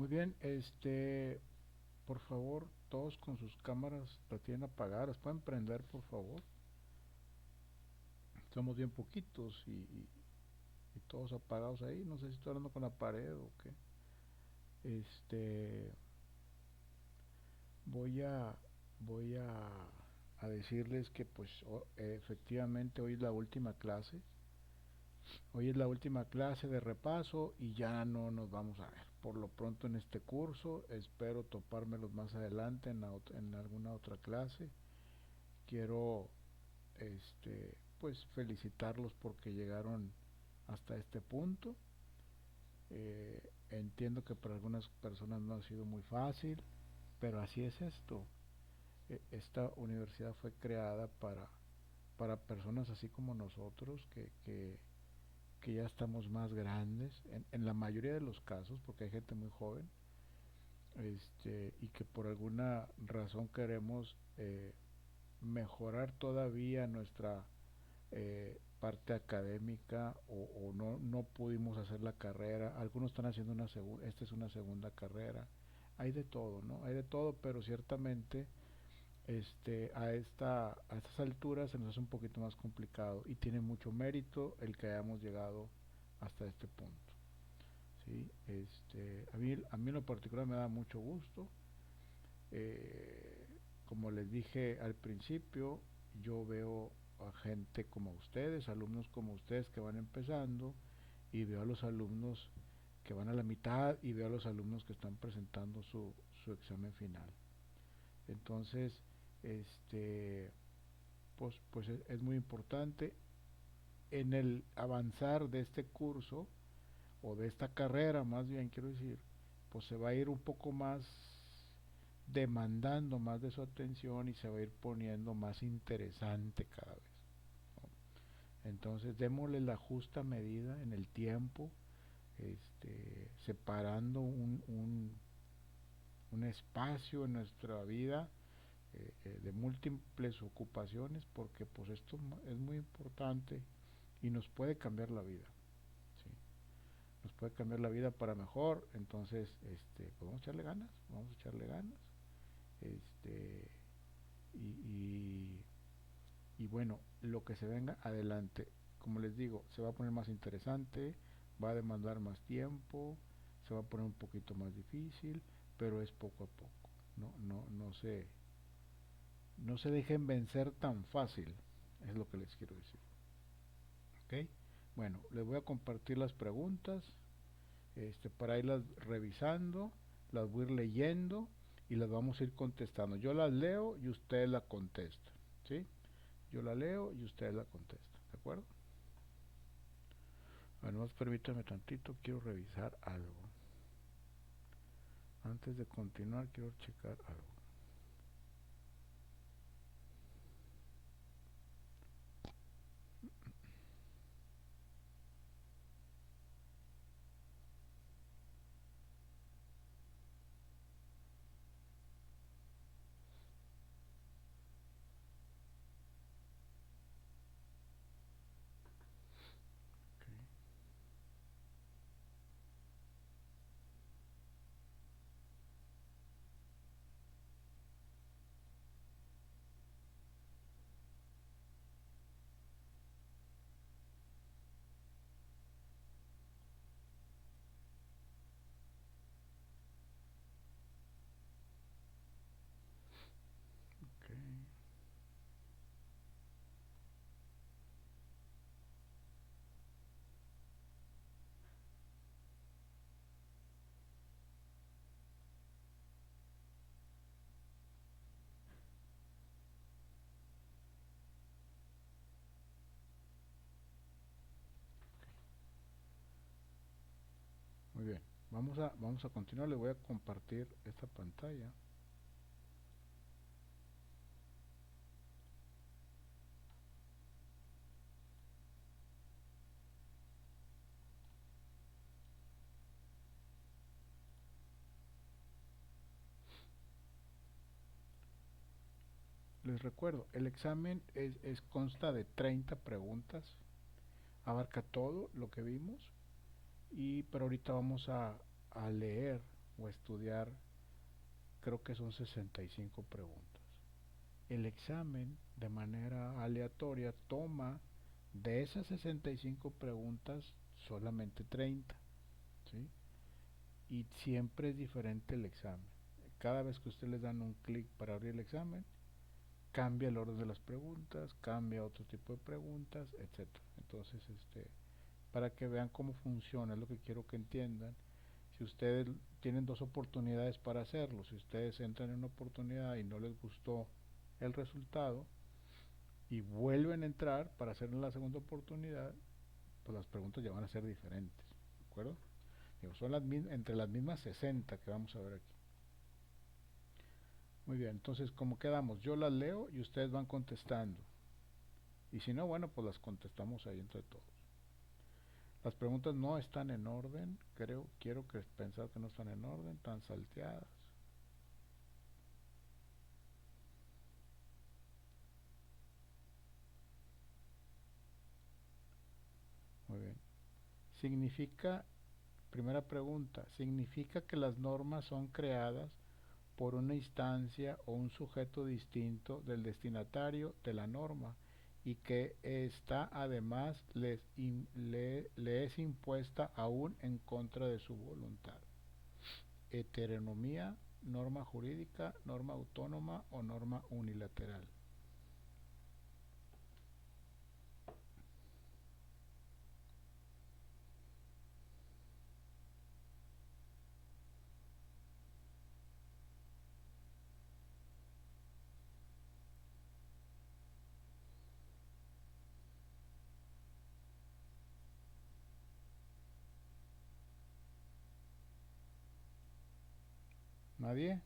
Muy bien, por favor, todos con sus cámaras las tienen apagadas, pueden prender, por favor. Somos bien poquitos y todos apagados ahí. No sé si estoy hablando con la pared o qué. Este, voy a, voy a decirles que, pues, efectivamente hoy es la última clase. Hoy es la última clase de repaso y ya no nos vamos a ver. Por lo pronto en este curso, espero topármelos más adelante en alguna otra clase. Quiero pues felicitarlos porque llegaron hasta este punto. Entiendo que para algunas personas no ha sido muy fácil, pero así es esto. Esta universidad fue creada para personas así como nosotros que ya estamos más grandes, en la mayoría de los casos, porque hay gente muy joven, y que por alguna razón queremos mejorar todavía nuestra parte académica o no pudimos hacer la carrera. Algunos están haciendo una segunda, esta es una segunda carrera. Hay de todo, ¿no? Hay de todo, pero ciertamente a estas alturas se nos hace un poquito más complicado y tiene mucho mérito el que hayamos llegado hasta este punto. ¿Sí? A mí en lo particular me da mucho gusto. Eh, Como les dije al principio, yo veo a gente como ustedes, alumnos como ustedes que van empezando, y veo a los alumnos que van a la mitad y veo a los alumnos que están presentando su examen final. Entonces, este, pues es muy importante en el avanzar de este curso o de esta carrera, más bien quiero decir, pues se va a ir un poco más demandando más de su atención y se va a ir poniendo más interesante cada vez, ¿no? Entonces démosle la justa medida en el tiempo, separando un espacio en nuestra vida de múltiples ocupaciones, porque pues esto es muy importante y nos puede cambiar la vida, ¿sí? Nos puede cambiar la vida para mejor. Entonces pues vamos a echarle ganas, vamos a echarle ganas. este y, y, y bueno, lo que se venga adelante, como les digo, se va a poner más interesante, va a demandar más tiempo, se va a poner un poquito más difícil, pero es poco a poco. No se dejen vencer tan fácil, es lo que les quiero decir. ¿Ok? Bueno, les voy a compartir las preguntas para irlas revisando, las voy a ir leyendo y las vamos a ir contestando. Yo las leo y ustedes la contestan, ¿sí? Yo la leo y ustedes la contestan, ¿de acuerdo? Bueno, permítame tantito, quiero revisar algo. Antes de continuar, quiero checar algo. Okay. Okay. Muy bien, vamos a continuar. Le voy a compartir esta pantalla. Les recuerdo, el examen consta de 30 preguntas, abarca todo lo que vimos, pero ahorita vamos a leer o estudiar, creo que son 65 preguntas. El examen de manera aleatoria toma de esas 65 preguntas solamente 30, ¿sí? Y siempre es diferente el examen. Cada vez que ustedes les dan un clic para abrir el examen, cambia el orden de las preguntas, cambia otro tipo de preguntas, etcétera. Entonces, para que vean cómo funciona, es lo que quiero que entiendan. Si ustedes tienen dos oportunidades para hacerlo, si ustedes entran en una oportunidad y no les gustó el resultado y vuelven a entrar para hacer la segunda oportunidad, pues las preguntas ya van a ser diferentes, ¿de acuerdo? Digo, son entre las mismas 60 que vamos a ver aquí. Muy bien, entonces como quedamos, yo las leo y ustedes van contestando. Y si no, bueno, pues las contestamos ahí entre todos. Las preguntas no están en orden, quiero que pensar que no están en orden, están salteadas. Muy bien. Significa, primera pregunta, ¿significa que las normas son creadas por una instancia o un sujeto distinto del destinatario de la norma y que esta además le es impuesta aún en contra de su voluntad? Heteronomía, norma jurídica, norma autónoma o norma unilateral. ¿Nadie?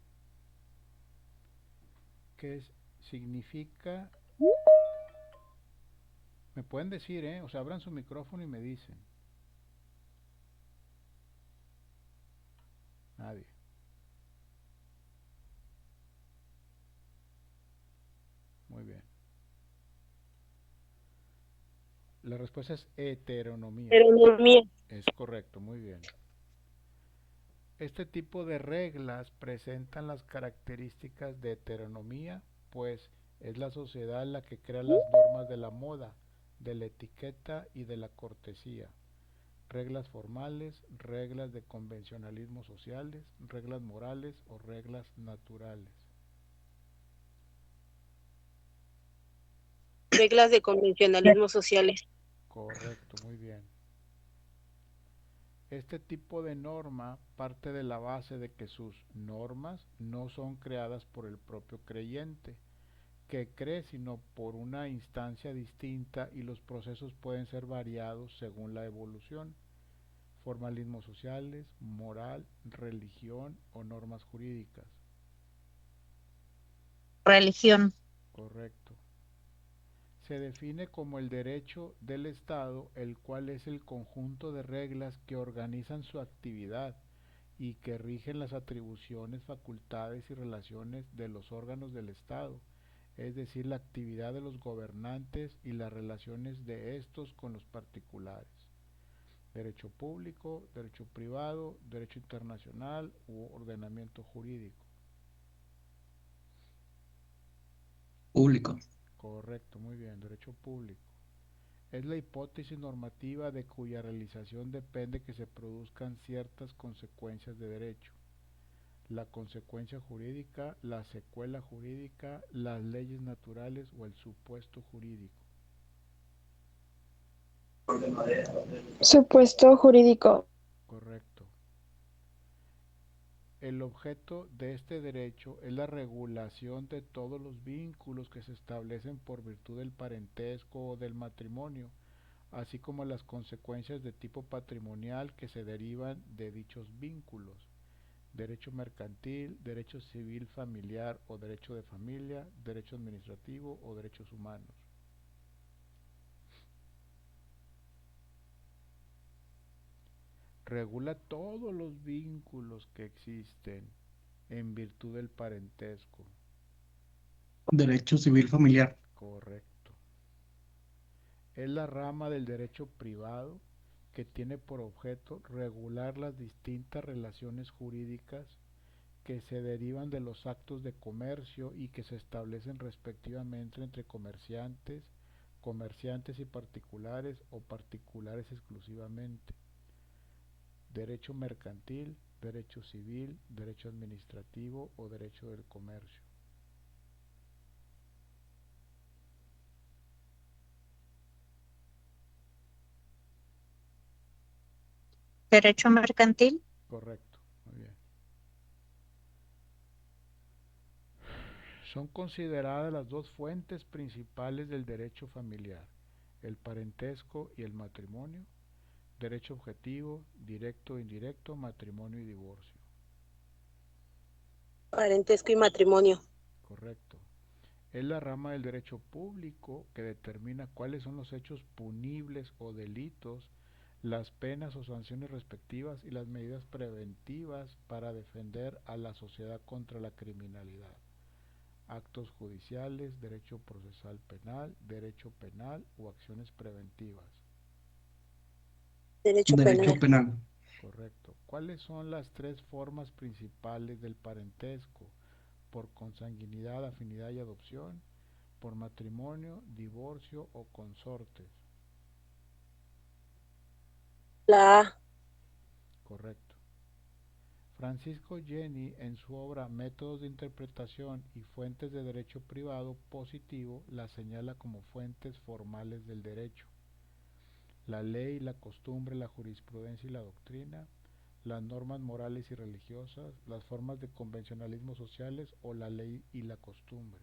¿Qué significa? Me pueden decir, o sea, abran su micrófono y me dicen. Nadie. Muy bien. La respuesta es heteronomía. Heteronomía. Es correcto, muy bien. Este tipo de reglas presentan las características de heteronomía, pues es la sociedad la que crea las normas de la moda, de la etiqueta y de la cortesía. Reglas formales, reglas de convencionalismo sociales, reglas morales o reglas naturales. Reglas de convencionalismo sociales. Correcto, muy bien. Este tipo de norma parte de la base de que sus normas no son creadas por el propio creyente, que cree, sino por una instancia distinta y los procesos pueden ser variados según la evolución. Formalismos sociales, moral, religión o normas jurídicas. Religión. Correcto. Se define como el derecho del Estado, el cual es el conjunto de reglas que organizan su actividad y que rigen las atribuciones, facultades y relaciones de los órganos del Estado, es decir, la actividad de los gobernantes y las relaciones de estos con los particulares. Derecho público, derecho privado, derecho internacional u ordenamiento jurídico. Público. Correcto, muy bien, derecho público. Es la hipótesis normativa de cuya realización depende que se produzcan ciertas consecuencias de derecho. La consecuencia jurídica, la secuela jurídica, las leyes naturales o el supuesto jurídico. Supuesto jurídico. Correcto. El objeto de este derecho es la regulación de todos los vínculos que se establecen por virtud del parentesco o del matrimonio, así como las consecuencias de tipo patrimonial que se derivan de dichos vínculos. Derecho mercantil, derecho civil familiar o derecho de familia, derecho administrativo o derechos humanos. Regula todos los vínculos que existen en virtud del parentesco. Derecho civil familiar. Correcto. Es la rama del derecho privado que tiene por objeto regular las distintas relaciones jurídicas que se derivan de los actos de comercio y que se establecen respectivamente entre comerciantes, comerciantes y particulares o particulares exclusivamente. Derecho mercantil, derecho civil, derecho administrativo o derecho del comercio. Derecho mercantil. Correcto, muy bien. Son consideradas las dos fuentes principales del derecho familiar, el parentesco y el matrimonio, derecho objetivo, directo e indirecto, matrimonio y divorcio. Parentesco y matrimonio. Correcto. Es la rama del derecho público que determina cuáles son los hechos punibles o delitos, las penas o sanciones respectivas y las medidas preventivas para defender a la sociedad contra la criminalidad. Actos judiciales, derecho procesal penal, derecho penal o acciones preventivas. Derecho Derecho penal. penal. Correcto. ¿Cuáles son las tres formas principales del parentesco? Por consanguinidad, afinidad y adopción, por matrimonio, divorcio o consortes. La A. Correcto. Francisco Jenny, en su obra Métodos de Interpretación y Fuentes de Derecho Privado Positivo, la señala como fuentes formales del derecho: la ley, la costumbre, la jurisprudencia y la doctrina, las normas morales y religiosas, las formas de convencionalismo sociales o la ley y la costumbre.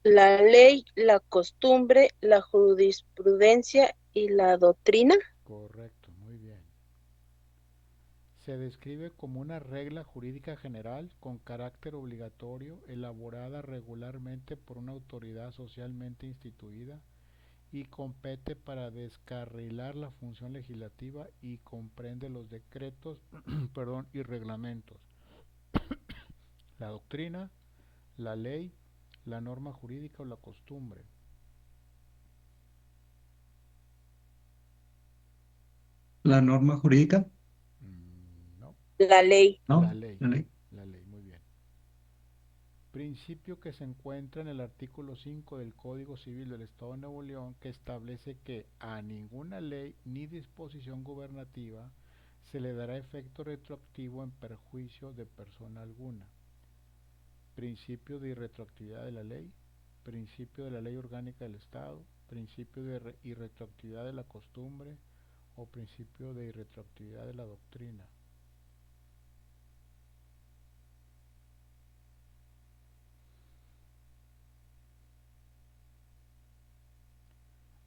La ley, la costumbre, la jurisprudencia y la doctrina. Correcto, muy bien. Se describe como una regla jurídica general con carácter obligatorio, elaborada regularmente por una autoridad socialmente instituida y compete para descarrilar la función legislativa y comprende los decretos perdón, y reglamentos, la doctrina, la ley, la norma jurídica o la costumbre. La norma jurídica, No, La ley. la ¿no? ley, La ley. la ley, muy bien. Principio que se encuentra en el artículo 5 del Código Civil del Estado de Nuevo León, que establece que a ninguna ley ni disposición gubernativa se le dará efecto retroactivo en perjuicio de persona alguna. Principio de irretroactividad de la ley, principio de la ley orgánica del Estado, principio de irretroactividad de la costumbre o principio de irretroactividad de la doctrina.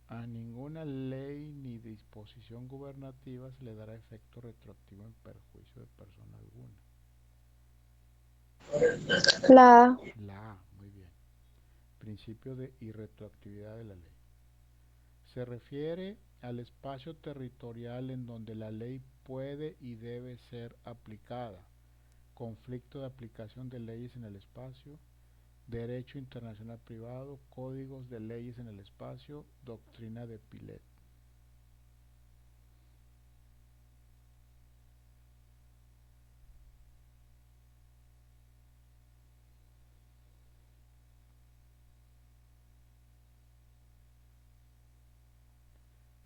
A ninguna ley ni disposición gubernativa se le dará efecto retroactivo en perjuicio de persona alguna. La A. La A, muy bien. Principio de irretroactividad de la ley. Se refiere al espacio territorial en donde la ley puede y debe ser aplicada. Conflicto de aplicación de leyes en el espacio, derecho internacional privado, códigos de leyes en el espacio, doctrina de Pilet.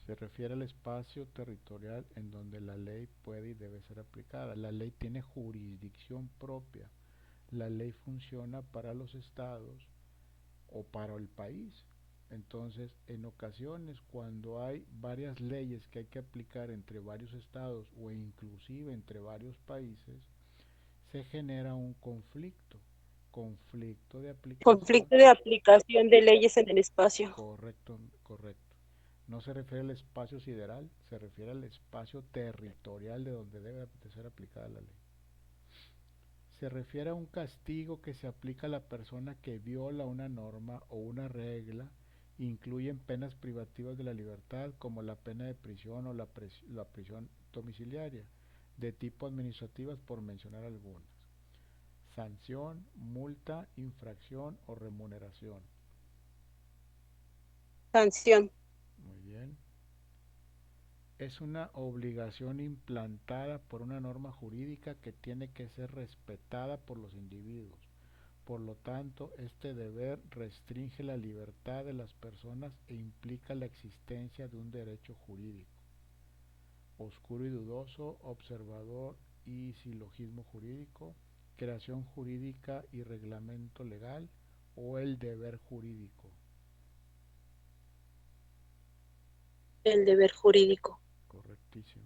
Se refiere al espacio territorial en donde la ley puede y debe ser aplicada. La ley tiene jurisdicción propia. La ley funciona para los estados o para el país. Entonces, en ocasiones, cuando hay varias leyes que hay que aplicar entre varios estados o inclusive entre varios países, se genera un conflicto. Conflicto de aplicación. Conflicto de aplicación de leyes en el espacio. Correcto, correcto. No se refiere al espacio sideral, se refiere al espacio territorial de donde debe de ser aplicada la ley. Se refiere a un castigo que se aplica a la persona que viola una norma o una regla. Incluyen penas privativas de la libertad como la pena de prisión o la prisión domiciliaria, de tipo administrativas por mencionar algunas. Sanción, multa, infracción o remuneración. Sanción. Muy bien. Es una obligación implantada por una norma jurídica que tiene que ser respetada por los individuos. Por lo tanto, este deber restringe la libertad de las personas e implica la existencia de un derecho jurídico. Oscuro y dudoso, observador y silogismo jurídico, creación jurídica y reglamento legal o el deber jurídico. El deber jurídico. Correctísimo.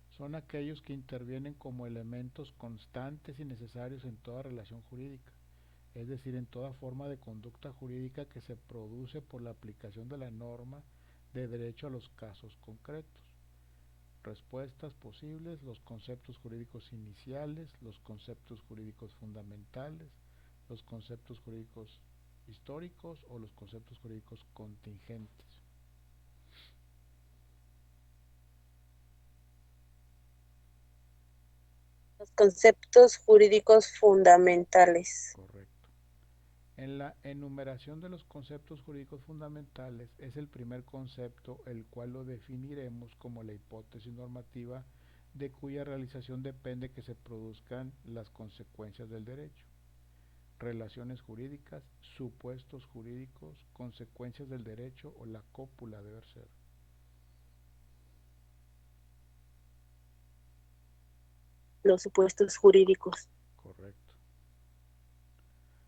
Son aquellos que intervienen como elementos constantes y necesarios en toda relación jurídica, es decir, en toda forma de conducta jurídica que se produce por la aplicación de la norma de derecho a los casos concretos. Respuestas posibles: los conceptos jurídicos iniciales, los conceptos jurídicos fundamentales, los conceptos jurídicos históricos o los conceptos jurídicos contingentes. Los conceptos jurídicos fundamentales. Correcto. En la enumeración de los conceptos jurídicos fundamentales es el primer concepto el cual lo definiremos como la hipótesis normativa de cuya realización depende que se produzcan las consecuencias del derecho. Relaciones jurídicas, supuestos jurídicos, consecuencias del derecho o la cópula deber ser. Los supuestos jurídicos. Correcto.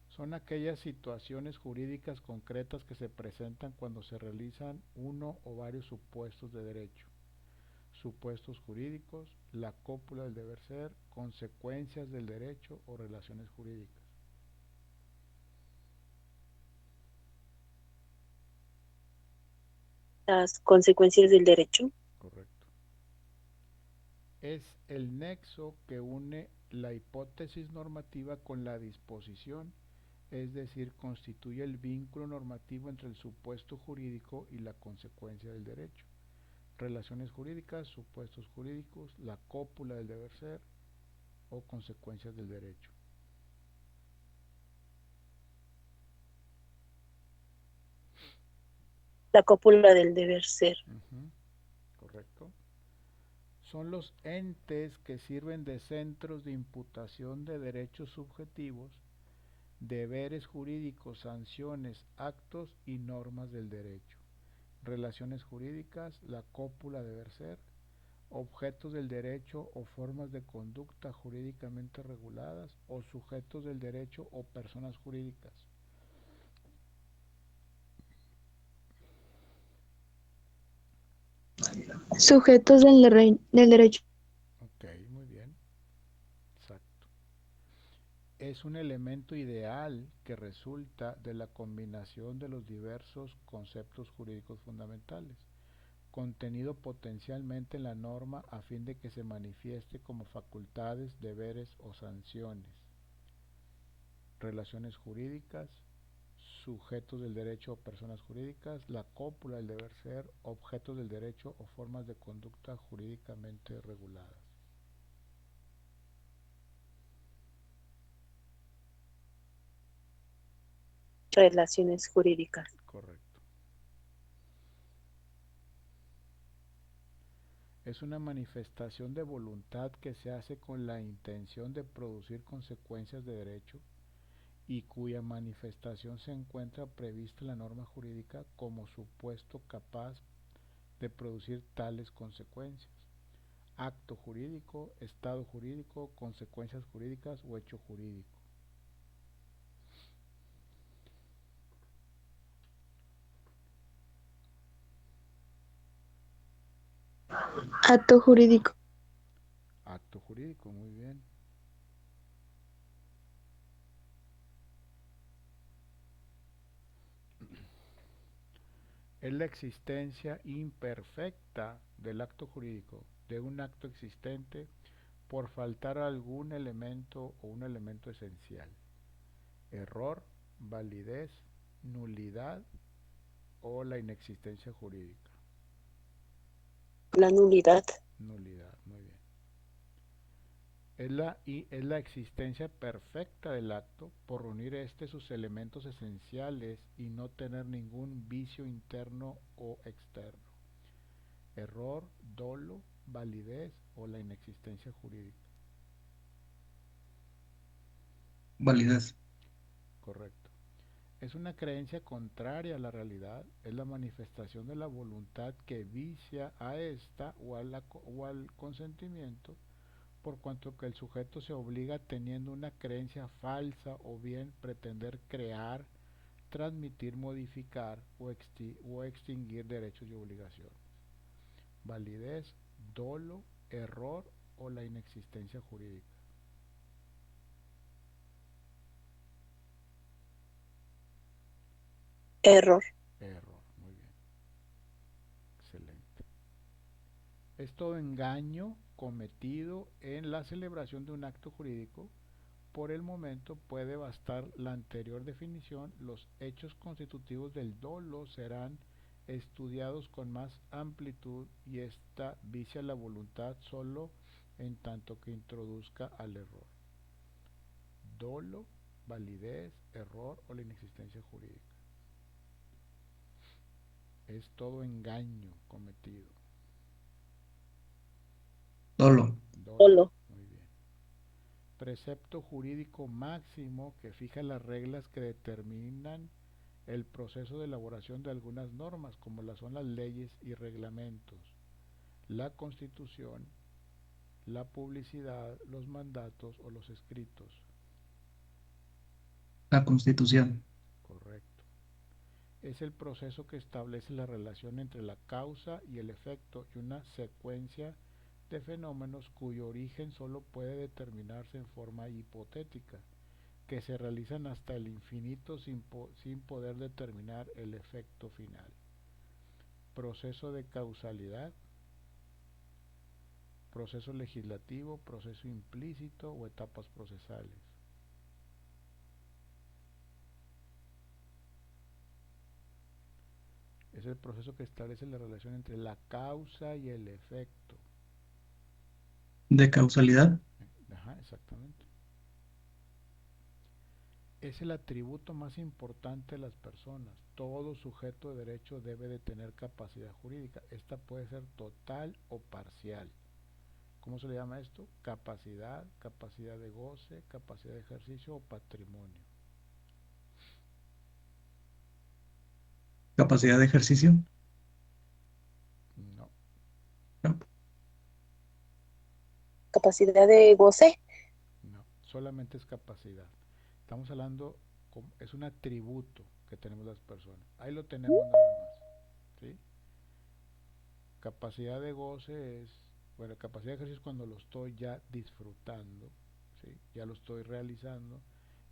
Son aquellas situaciones jurídicas concretas que se presentan cuando se realizan uno o varios supuestos de derecho. Supuestos jurídicos, la cópula del deber ser, consecuencias del derecho o relaciones jurídicas. Las consecuencias del derecho. Correcto. Es el nexo que une la hipótesis normativa con la disposición, es decir, constituye el vínculo normativo entre el supuesto jurídico y la consecuencia del derecho. Relaciones jurídicas, supuestos jurídicos, la cópula del deber ser o consecuencias del derecho. La cópula del deber ser. Correcto. Son los entes que sirven de centros de imputación de derechos subjetivos, deberes jurídicos, sanciones, actos y normas del derecho. Relaciones jurídicas, la cópula deber ser, objetos del derecho o formas de conducta jurídicamente reguladas o sujetos del derecho o personas jurídicas. Sujetos del derecho. Ok, muy bien. Exacto. Es un elemento ideal que resulta de la combinación de los diversos conceptos jurídicos fundamentales, contenido potencialmente en la norma a fin de que se manifieste como facultades, deberes o sanciones. Relaciones jurídicas, sujetos del derecho o personas jurídicas, la cópula del deber ser, objetos del derecho o formas de conducta jurídicamente reguladas. Relaciones jurídicas. Correcto. Es una manifestación de voluntad que se hace con la intención de producir consecuencias de derecho y cuya manifestación se encuentra prevista en la norma jurídica como supuesto capaz de producir tales consecuencias. Acto jurídico, estado jurídico, consecuencias jurídicas o hecho jurídico. Acto jurídico. Acto jurídico, muy bien. Es la existencia imperfecta del acto jurídico, de un acto existente por faltar algún elemento o un elemento esencial. Error, validez, nulidad o la inexistencia jurídica. La nulidad. Nulidad, muy bien. Es la existencia perfecta del acto por reunir sus elementos esenciales y no tener ningún vicio interno o externo. Error, dolo, validez o la inexistencia jurídica. Validez. Correcto. Es una creencia contraria a la realidad, es la manifestación de la voluntad que vicia a esta o al consentimiento, por cuanto que el sujeto se obliga teniendo una creencia falsa o bien pretender crear, transmitir, modificar o extinguir derechos y obligaciones. Validez, dolo, error o la inexistencia jurídica. Error. Error, muy bien. Excelente. Es todo engaño cometido en la celebración de un acto jurídico. Por el momento puede bastar la anterior definición. Los hechos constitutivos del dolo serán estudiados con más amplitud y esta vicia la voluntad solo en tanto que introduzca al error. Dolo, validez, error o la inexistencia jurídica. Es todo engaño cometido. Dolo. Dolo. Solo. Muy bien. Precepto jurídico máximo que fija las reglas que determinan el proceso de elaboración de algunas normas, como son las leyes y reglamentos, la constitución, la publicidad, los mandatos o los escritos. La Constitución. Correcto. Es el proceso que establece la relación entre la causa y el efecto y una secuencia de fenómenos cuyo origen solo puede determinarse en forma hipotética, que se realizan hasta el infinito sin poder determinar el efecto final. Proceso de causalidad, proceso legislativo, proceso implícito o etapas procesales. Es el proceso que establece la relación entre la causa y el efecto. De causalidad. Ajá, exactamente. Es el atributo más importante de las personas. Todo sujeto de derecho debe de tener capacidad jurídica. Esta puede ser total o parcial. ¿Cómo se le llama esto? Capacidad, capacidad de goce, capacidad de ejercicio o patrimonio. Capacidad de ejercicio. No, No. Capacidad de goce. no, solamente es capacidad. Estamos hablando, es un atributo que tenemos las personas. Ahí lo tenemos nada más. ¿Sí? Capacidad de goce es, bueno, capacidad de ejercicio es cuando lo estoy ya disfrutando, ¿sí? Ya lo estoy realizando.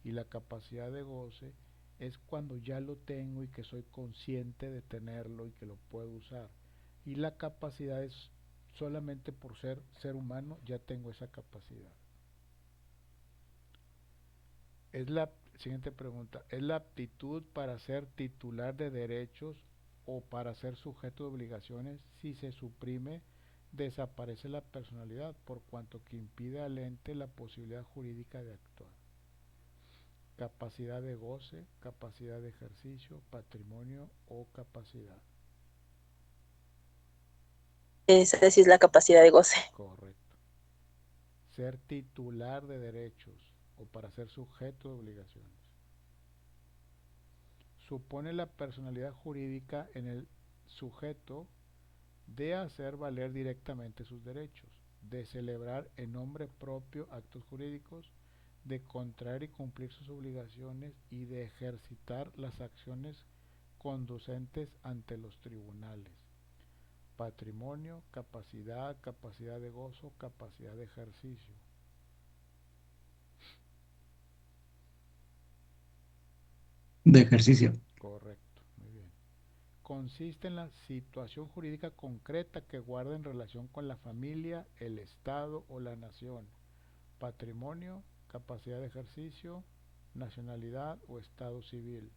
Y la capacidad de goce es cuando ya lo tengo y que soy consciente de tenerlo y que lo puedo usar. Y la capacidad es solamente por ser humano, ya tengo esa capacidad. Es la siguiente pregunta, ¿es la aptitud para ser titular de derechos o para ser sujeto de obligaciones? Si se suprime, desaparece la personalidad, por cuanto que impide al ente la posibilidad jurídica de actuar. Capacidad de goce, capacidad de ejercicio, patrimonio o capacidad. Esa sí es la capacidad de goce. Correcto. Ser titular de derechos o para ser sujeto de obligaciones. Supone la personalidad jurídica en el sujeto de hacer valer directamente sus derechos, de celebrar en nombre propio actos jurídicos, de contraer y cumplir sus obligaciones y de ejercitar las acciones conducentes ante los tribunales. Patrimonio, capacidad, capacidad de gozo, capacidad de ejercicio. De ejercicio. Correcto, muy bien. Consiste en la situación jurídica concreta que guarda en relación con la familia, el Estado o la nación. Patrimonio, capacidad de ejercicio, nacionalidad o estado civil.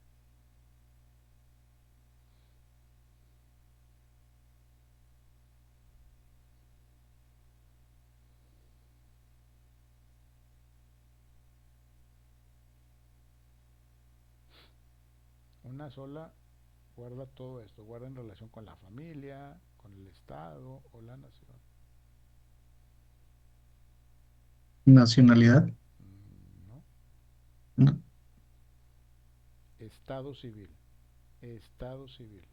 Una sola guarda todo esto, guarda en relación con la familia, con el Estado o la nación. Nacionalidad. No. No. Estado civil. Estado civil.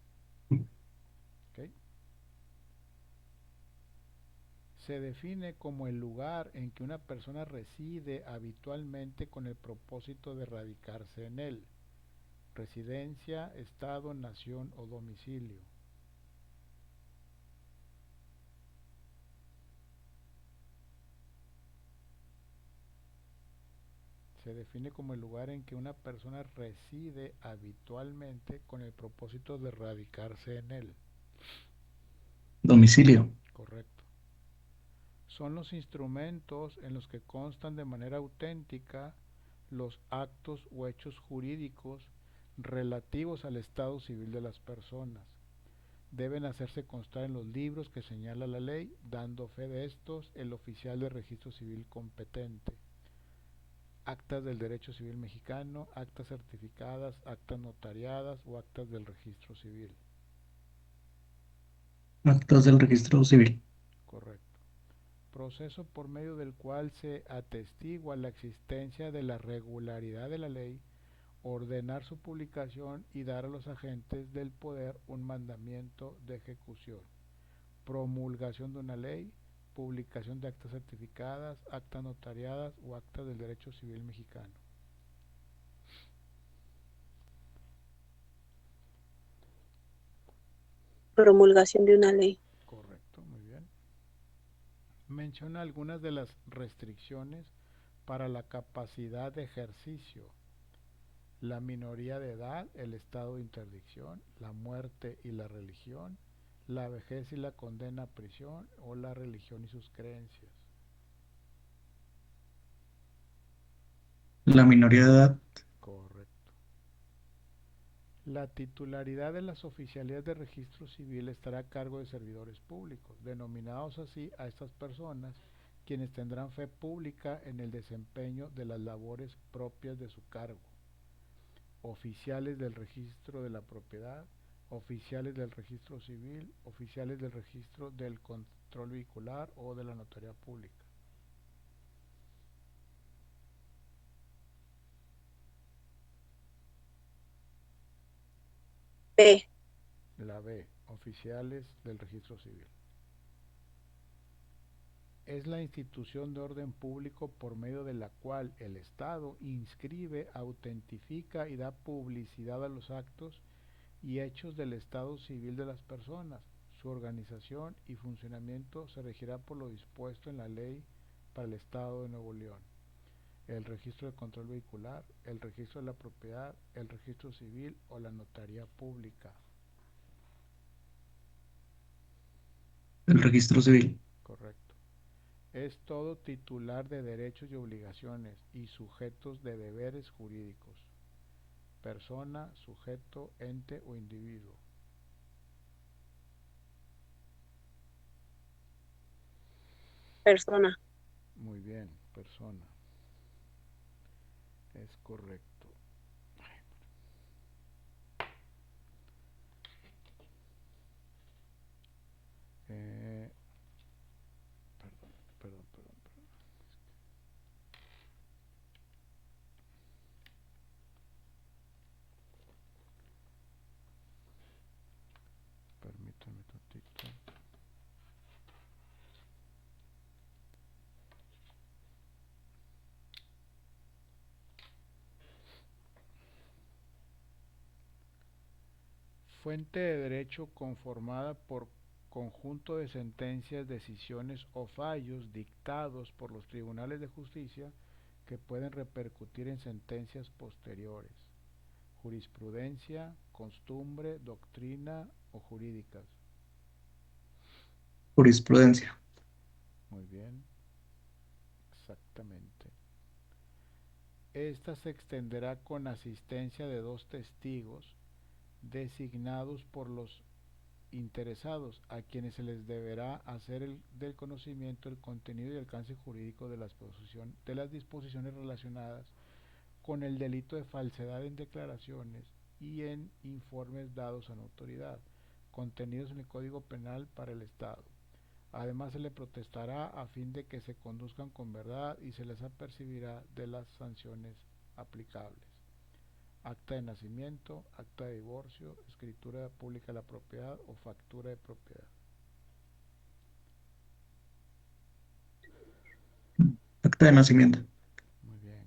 ¿Ok? Se define como el lugar en que una persona reside habitualmente con el propósito de radicarse en él. Residencia, estado, nación o domicilio. Se define como el lugar en que una persona reside habitualmente con el propósito de radicarse en él. Domicilio. Correcto. Son los instrumentos en los que constan de manera auténtica los actos o hechos jurídicos relativos al estado civil de las personas. Deben hacerse constar en los libros que señala la ley, dando fe de estos el oficial de registro civil competente. Actas del derecho civil mexicano, actas certificadas, actas notariadas o actas del registro civil. Actas del registro civil. Correcto. Proceso por medio del cual se atestigua la existencia de la regularidad de la ley, ordenar su publicación y dar a los agentes del poder un mandamiento de ejecución. Promulgación de una ley, publicación de actas certificadas, actas notariadas o actas del derecho civil mexicano. Promulgación de una ley. Correcto, muy bien. Menciona algunas de las restricciones para la capacidad de ejercicio: la minoría de edad, el estado de interdicción, la muerte y la religión, la vejez y la condena a prisión o la religión y sus creencias. La minoría de edad. Correcto. La titularidad de las oficialías de registro civil estará a cargo de servidores públicos, denominados así a estas personas, quienes tendrán fe pública en el desempeño de las labores propias de su cargo. Oficiales del registro de la propiedad, oficiales del registro civil, oficiales del registro del control vehicular o de la notaría pública. B. La B, oficiales del registro civil. Es la institución de orden público por medio de la cual el Estado inscribe, autentifica y da publicidad a los actos y hechos del estado civil de las personas. Su organización y funcionamiento se regirá por lo dispuesto en la ley para el Estado de Nuevo León. El registro de control vehicular, el registro de la propiedad, el registro civil o la notaría pública. El registro civil. Correcto. Es todo titular de derechos y obligaciones y sujetos de deberes jurídicos. Persona, sujeto, ente o individuo. Persona. Muy bien, persona. Es correcto. Eh, perdón, perdón, perdón, perdón. Permítame tantito. Fuente de derecho conformada por conjunto de sentencias, decisiones o fallos dictados por los tribunales de justicia que pueden repercutir en sentencias posteriores. Jurisprudencia, costumbre, doctrina o jurídicas. Jurisprudencia. Muy bien, exactamente. Esta se extenderá con asistencia de dos testigos designados por los interesados, a quienes se les deberá hacer del conocimiento el contenido y alcance jurídico de las disposiciones relacionadas con el delito de falsedad en declaraciones y en informes dados a la autoridad, contenidos en el Código Penal para el Estado. Además, se le protestará a fin de que se conduzcan con verdad y se les apercibirá de las sanciones aplicables. Acta de nacimiento, acta de divorcio, escritura pública de la propiedad o factura de propiedad. Acta de nacimiento. Muy bien.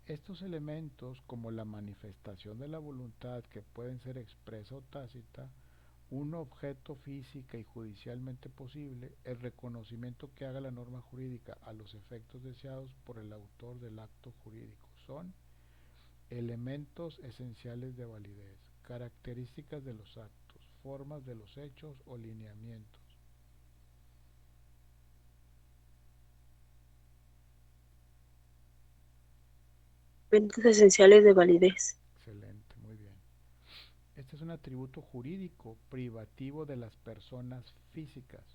Estos elementos, como la manifestación de la voluntad, que pueden ser expresa o tácita, un objeto física y judicialmente posible, el reconocimiento que haga la norma jurídica a los efectos deseados por el autor del acto jurídico, son elementos esenciales de validez, características de los actos, formas de los hechos o lineamientos. Elementos esenciales de validez. Excelente, muy bien. Este es un atributo jurídico privativo de las personas físicas: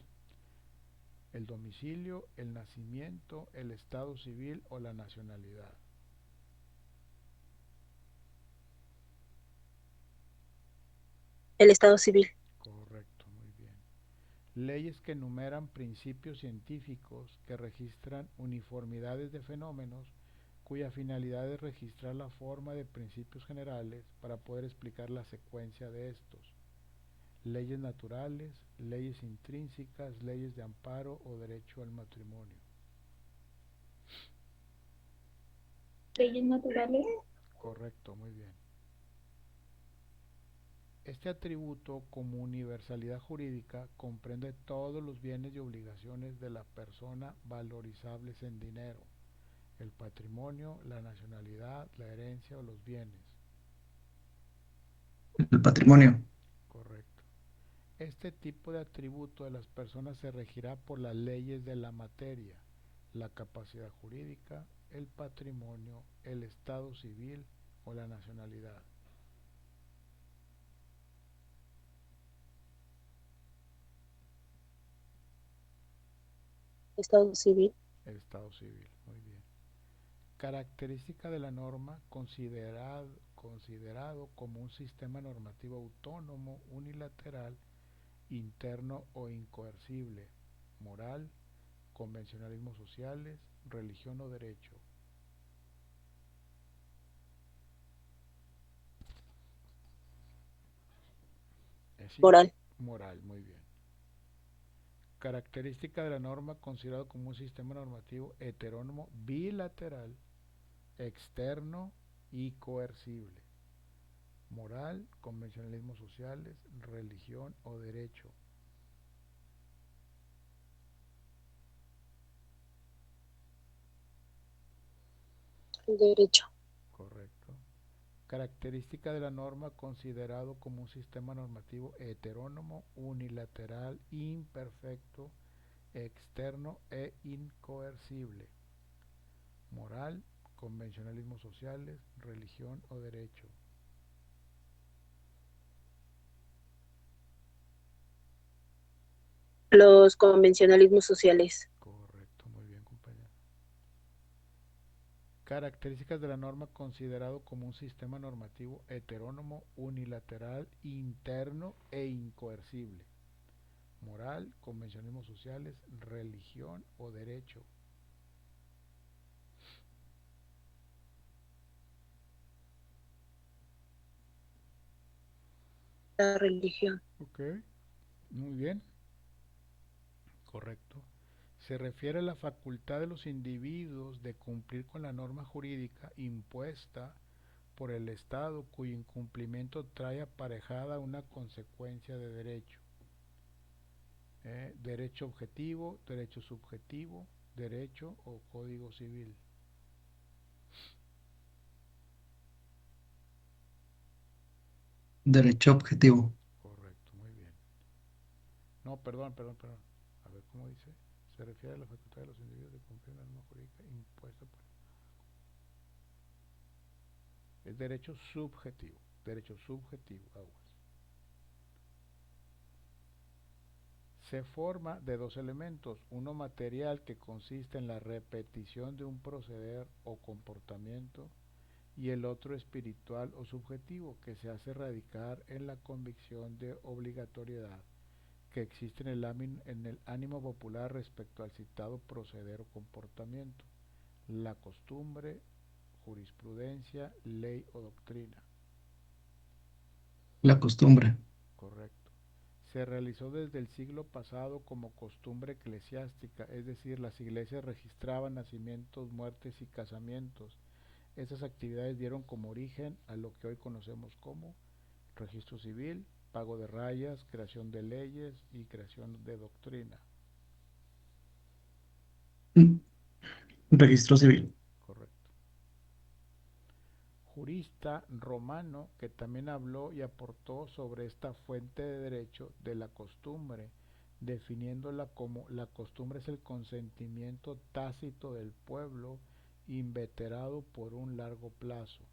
el domicilio, el nacimiento, el estado civil o la nacionalidad. El estado civil. Correcto, muy bien. Leyes que enumeran principios científicos que registran uniformidades de fenómenos cuya finalidad es registrar la forma de principios generales para poder explicar la secuencia de estos. Leyes naturales, leyes intrínsecas, leyes de amparo o derecho al matrimonio. Leyes naturales. Correcto, muy bien. Este atributo, como universalidad jurídica, comprende todos los bienes y obligaciones de la persona valorizables en dinero: el patrimonio, la nacionalidad, la herencia o los bienes. El patrimonio. Correcto. Este tipo de atributo de las personas se regirá por las leyes de la materia: la capacidad jurídica, el patrimonio, el estado civil o la nacionalidad. Estado civil. El estado civil, muy bien. Característica de la norma: considerado como un sistema normativo autónomo, unilateral, interno o incoercible, moral, convencionalismos sociales, religión o derecho. Es Moral. moral, muy bien. Característica de la norma: considerado como un sistema normativo heterónomo, bilateral, externo y coercible, moral, convencionalismos sociales, religión o derecho. Derecho. Correcto. Característica de la norma: considerado como un sistema normativo heterónomo, unilateral, imperfecto, externo e incoercible, moral, convencionalismos sociales, religión o derecho. Los convencionalismos sociales. Correcto, muy bien, compañero. Características de la norma: considerado como un sistema normativo heterónomo, unilateral, interno e incoercible, moral, convencionalismos sociales, religión o derecho. La religión. Ok, muy bien, correcto. Se refiere a la facultad de los individuos de cumplir con la norma jurídica impuesta por el Estado, cuyo incumplimiento trae aparejada una consecuencia de derecho. Derecho objetivo, derecho subjetivo, derecho o código civil. Derecho objetivo. Correcto, muy bien. No, perdón. A ver, ¿cómo dice? Se refiere a la facultad de los individuos de cumplir la norma jurídica impuesta por... Es derecho subjetivo, aguas. Se forma de dos elementos: uno material, que consiste en la repetición de un proceder o comportamiento, y el otro espiritual o subjetivo, que se hace radicar en la convicción de obligatoriedad que existe en el ánimo popular respecto al citado proceder o comportamiento, la costumbre, jurisprudencia, ley o doctrina. La costumbre. Correcto. Se realizó desde el siglo pasado como costumbre eclesiástica, es decir, las iglesias registraban nacimientos, muertes y casamientos. Estas actividades dieron como origen a lo que hoy conocemos como registro civil, pago de rayas, creación de leyes y creación de doctrina. Mm, Registro civil. Correcto. Jurista romano que también habló y aportó sobre esta fuente de derecho de la costumbre, definiéndola como la costumbre es el consentimiento tácito del pueblo inveterado por un largo plazo.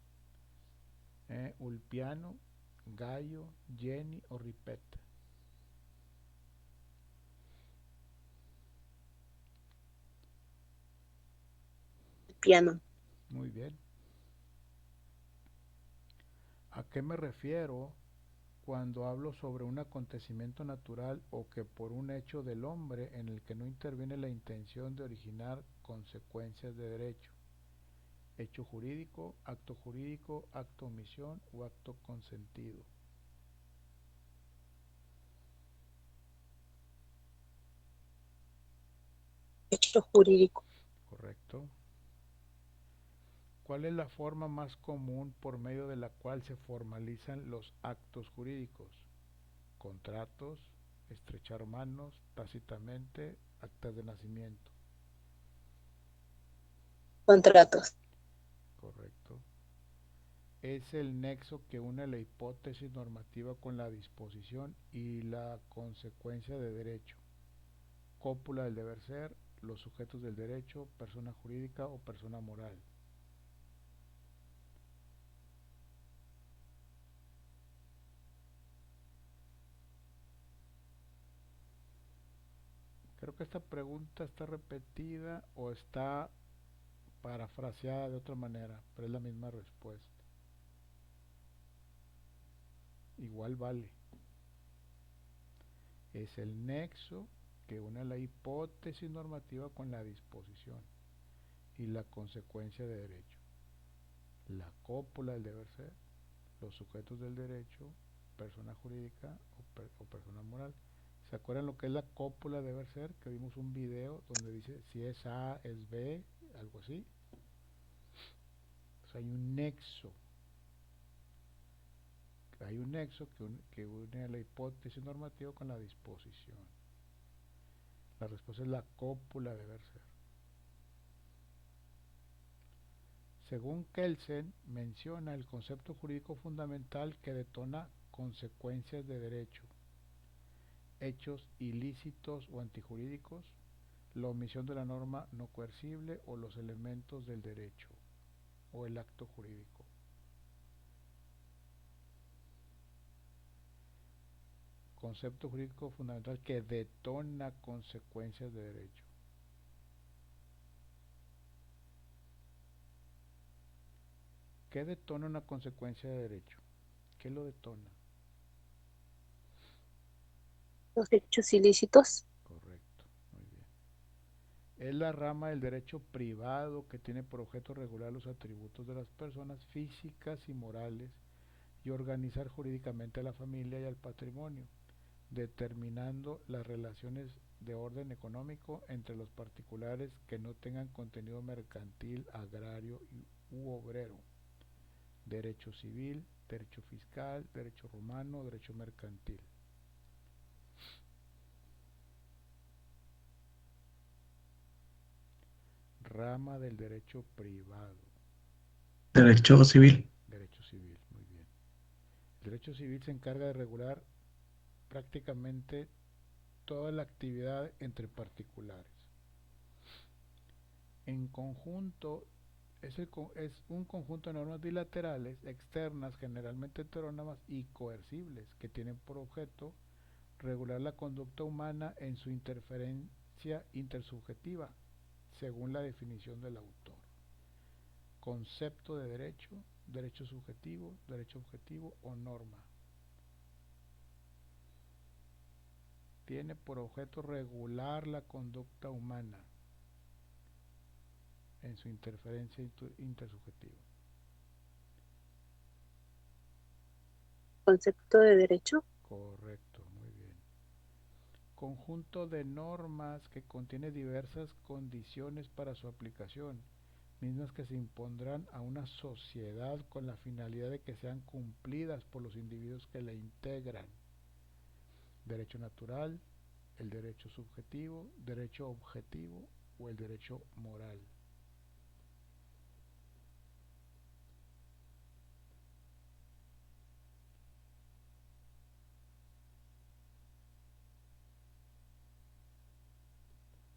Ulpiano, Gallo, Jenny o Ripetta. Piano. Muy bien. ¿A qué me refiero cuando hablo sobre un acontecimiento natural o que por un hecho del hombre en el que no interviene la intención de originar consecuencias de derecho? Hecho jurídico, acto omisión o acto consentido. Hecho jurídico. Correcto. ¿Cuál es la forma más común por medio de la cual se formalizan los actos jurídicos? Contratos, estrechar manos, tácitamente, actas de nacimiento. Contratos. Correcto. Es el nexo que une la hipótesis normativa con la disposición y la consecuencia de derecho. Cópula del deber ser, los sujetos del derecho, persona jurídica o persona moral. Creo que esta pregunta está repetida o está parafraseada de otra manera, pero es la misma respuesta. Igual vale. Es el nexo que une la hipótesis normativa con la disposición y la consecuencia de derecho. La cópula del deber ser, los sujetos del derecho, persona jurídica o persona moral. ¿Se acuerdan lo que es la cópula de deber ser? Que vimos un video donde dice si es A, es B, algo así. O sea, hay un nexo que une la hipótesis normativa con la disposición. La respuesta es la cópula de deber ser. Según Kelsen, menciona el concepto jurídico fundamental que detona consecuencias de derecho, hechos ilícitos o antijurídicos, la omisión de la norma no coercible o los elementos del derecho o el acto jurídico. Concepto jurídico fundamental que detona consecuencias de derecho. ¿Qué detona una consecuencia de derecho? ¿Qué lo detona? Los hechos ilícitos. Correcto, muy bien. Es la rama del derecho privado que tiene por objeto regular los atributos de las personas físicas y morales y organizar jurídicamente a la familia y al patrimonio, determinando las relaciones de orden económico entre los particulares que no tengan contenido mercantil, agrario u obrero, derecho civil, derecho fiscal, derecho romano, derecho mercantil. Rama del derecho privado. Derecho civil. Derecho civil, muy bien. El derecho civil se encarga de regular prácticamente toda la actividad entre particulares. En conjunto, es un conjunto de normas bilaterales externas, generalmente heterónomas y coercibles, que tienen por objeto regular la conducta humana en su interferencia intersubjetiva, según la definición del autor. Concepto de derecho, derecho subjetivo, derecho objetivo o norma. Tiene por objeto regular la conducta humana en su interferencia intersubjetiva. Concepto de derecho. Correcto, muy bien. Conjunto de normas que contiene diversas condiciones para su aplicación, mismas que se impondrán a una sociedad con la finalidad de que sean cumplidas por los individuos que la integran. Derecho natural, el derecho subjetivo, derecho objetivo o el derecho moral.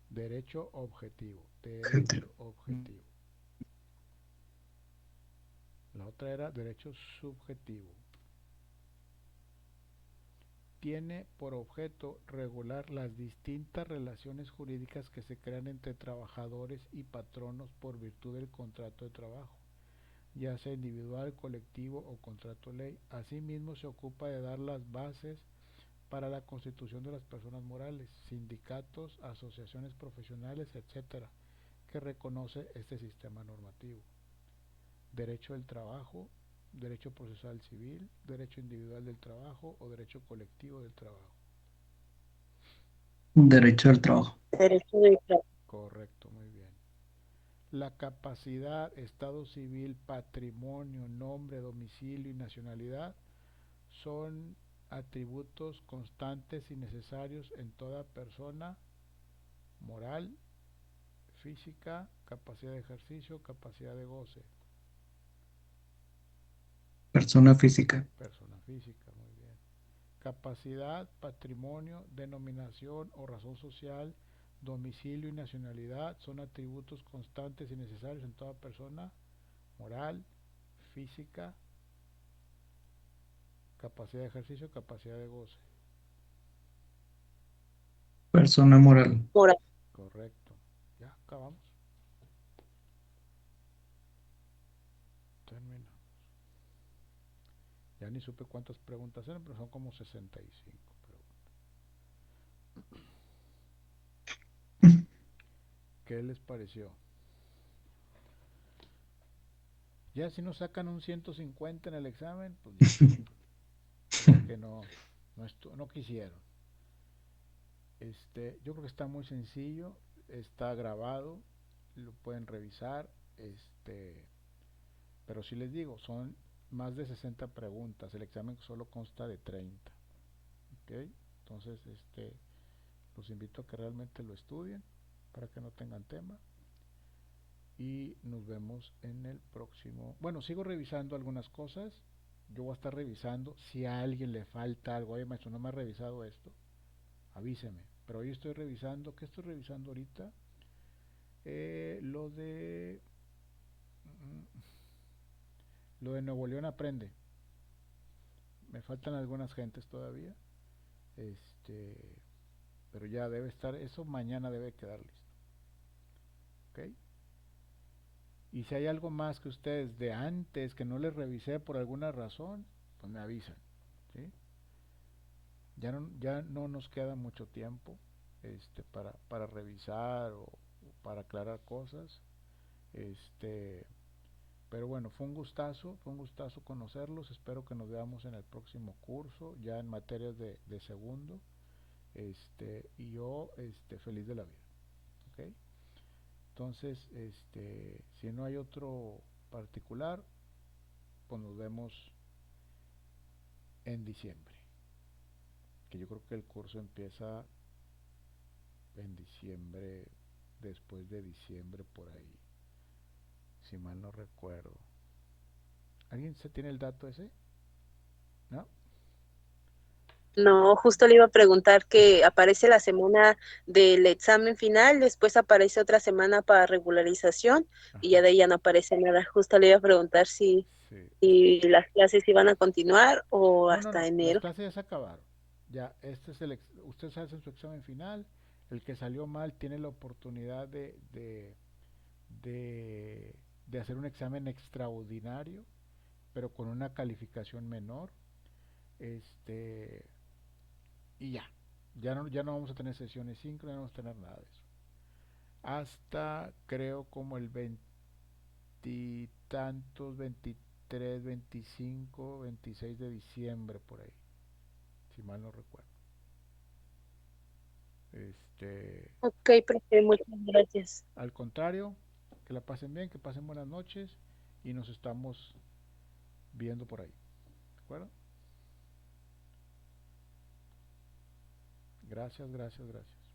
Derecho objetivo, derecho objetivo. La otra era derecho subjetivo. Tiene por objeto regular las distintas relaciones jurídicas que se crean entre trabajadores y patronos por virtud del contrato de trabajo, ya sea individual, colectivo o contrato ley. Asimismo, se ocupa de dar las bases para la constitución de las personas morales, sindicatos, asociaciones profesionales, etcétera, que reconoce este sistema normativo. Derecho del trabajo, derecho procesal civil, derecho individual del trabajo o derecho colectivo del trabajo. Derecho al trabajo. Derecho de trabajo. Correcto, muy bien. La capacidad, estado civil, patrimonio, nombre, domicilio y nacionalidad son atributos constantes y necesarios en toda persona moral, física, capacidad de ejercicio, capacidad de goce. Persona física. Persona física, muy bien. Capacidad, patrimonio, denominación o razón social, domicilio y nacionalidad son atributos constantes y necesarios en toda persona moral, física, capacidad de ejercicio, capacidad de goce. Persona moral. Moral. Correcto. Ya acabamos. Terminamos. Ya ni supe cuántas preguntas eran, pero son como 65 preguntas. ¿Qué les pareció? Ya si nos sacan un 150 en el examen, pues ya. Porque no quisieron. Yo creo que está muy sencillo, está grabado, lo pueden revisar, pero si les digo, son más de 60 preguntas, el examen solo consta de 30. ¿Ok? Entonces, los invito a que realmente lo estudien para que no tengan tema y nos vemos en el próximo. Bueno, sigo revisando algunas cosas, yo voy a estar revisando, si a alguien le falta algo, oye maestro, no me ha revisado esto, avíseme, pero hoy estoy revisando, ¿qué estoy revisando ahorita? Lo de Nuevo León Aprende, me faltan algunas gentes todavía, pero ya debe estar, eso mañana debe quedar listo. ¿Ok? Y si hay algo más que ustedes de antes que no les revisé por alguna razón, pues me avisan, ¿sí? Ya no nos queda mucho tiempo para revisar o para aclarar cosas. Pero bueno, fue un gustazo conocerlos. Espero que nos veamos en el próximo curso, ya en materias de segundo. Y yo feliz de la vida. ¿Ok? Entonces, si no hay otro particular, pues nos vemos en diciembre. Que yo creo que el curso empieza en diciembre, después de diciembre por ahí, si mal no recuerdo. ¿Alguien se tiene el dato ese? ¿No? No, justo le iba a preguntar que aparece la semana del examen final, después aparece otra semana para regularización y ya Ajá. de ahí ya no aparece nada. Justo le iba a preguntar Sí. si las clases iban a continuar o No, hasta las enero. clases ya se acabaron. Ya, ustedes hacen su examen final, el que salió mal tiene la oportunidad de hacer un examen extraordinario pero con una calificación menor, este, y ya no vamos a tener sesiones síncronas, no vamos a tener nada de eso. Hasta creo como el veintitantos, 23, 25, 26 de diciembre por ahí, si mal no recuerdo. Ok, profe, muchas gracias. Al contrario, que la pasen bien, que pasen buenas noches y nos estamos viendo por ahí. ¿De acuerdo? Gracias, gracias, gracias.